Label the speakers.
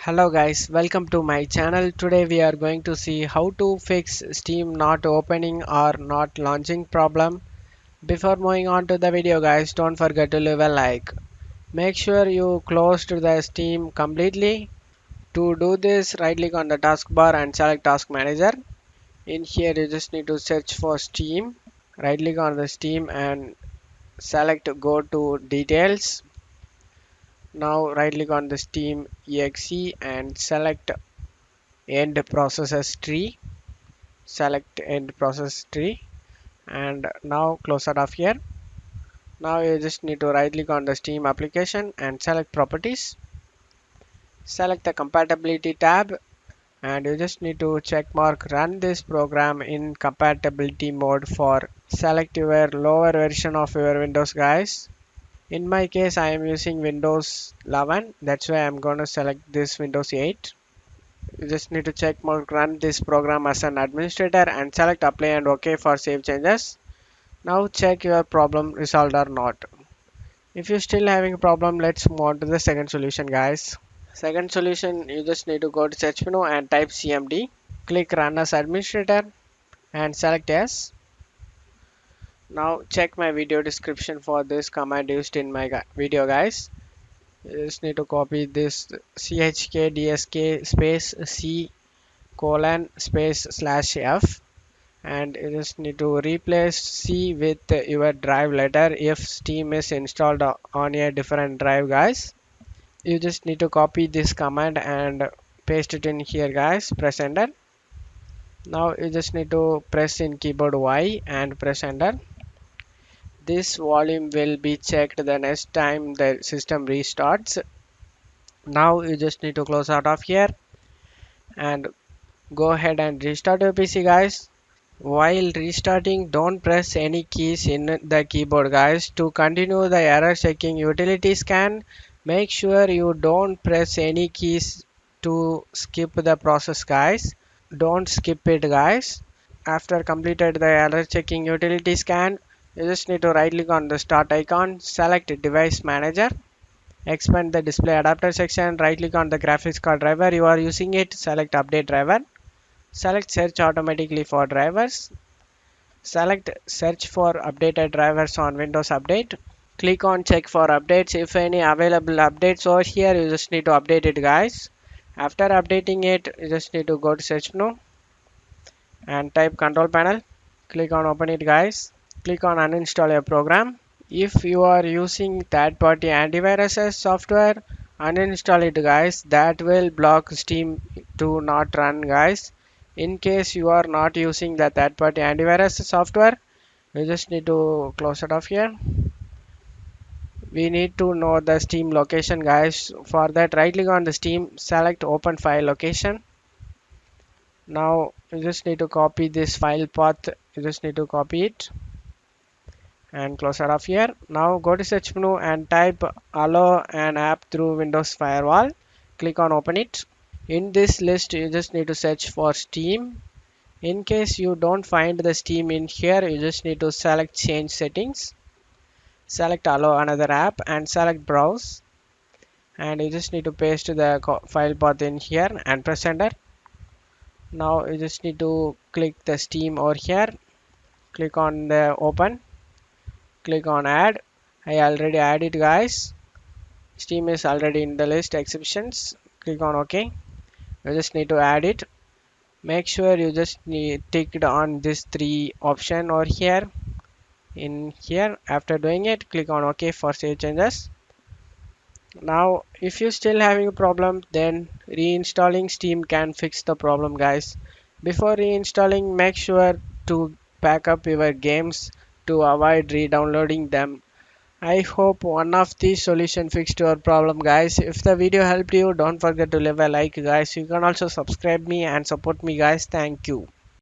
Speaker 1: Hello guys, welcome to my channel. Today we are going to see how to fix Steam not opening or not launching problem. Before moving on to the video guys, don't forget to leave a like. Make sure you closed the Steam completely. To do this, right click on the taskbar and select Task Manager. In here you just need to search for Steam. Right click on the Steam and select Go to Details. Now right click on the Steam exe and select End Processes Tree. Select End Process Tree and now close it off here. Now you just need to right click on the Steam application and select Properties. Select the Compatibility tab and you just need to check mark Run this program in compatibility mode for select your lower version of your Windows guys. In my case I am using Windows 11, that's why I'm gonna select this Windows 8. You just need to check mark Run this program as an administrator and select Apply and OK for save changes. Now check your problem resolved or not. If you're still having a problem, let's move on to the second solution guys. Second solution, you just need to go to search menu and type cmd. Click Run as administrator and select Yes. Now check my video description for this command used in my video guys. You just need to copy this chkdsk space c colon space /f and you just need to replace C with your drive letter if Steam is installed on a different drive guys. You just need to copy this command and paste it in here guys. Press enter. Now you just need to press in keyboard Y and press enter. This volume will be checked the next time the system restarts. Now you just need to close out of here and go ahead and restart your PC guys. While restarting, don't press any keys in the keyboard guys. To continue the error checking utility scan, make sure you don't press any keys to skip the process guys. Don't skip it guys. After completed the error checking utility scan, you just need to right click on the start icon, select device manager, expand the display adapter section, right click on the graphics card driver you are using it, select update driver. Select search automatically for drivers. Select search for updated drivers on Windows Update. Click on check for updates. If any available updates over here, you just need to update it guys. After updating it, you just need to go to search menu and type control panel. Click on open it guys. Click on uninstall a program. If you are using third party antivirus software, uninstall it guys. That will block Steam to not run guys. In case you are not using the third-party antivirus software, you just need to close it off here. We need to know the Steam location guys. For that, right click on the Steam, select open file location. Now you just need to copy this file path. You just need to copy it and close it off here. Now go to search menu and type allow an app through Windows Firewall. Click on open it. In this list, you just need to search for Steam. In case you don't find the Steam in here, you just need to select change settings. Select allow another app and select browse. And you just need to paste the file path in here and press enter. Now you just need to click the Steam over here. Click on the open. Click on add. I already added it guys. Steam is already in the list exhibitions. Click on OK. You just need to add it. Make sure you just ticked on this 3 option over here in here. After doing it, click on OK for save changes. Now if you still having a problem, then reinstalling Steam can fix the problem guys. Before reinstalling, make sure to back up your games to avoid re-downloading them. I hope one of these solutions fixed your problem guys. If the video helped you, don't forget to leave a like guys. You can also subscribe me and support me guys. Thank you.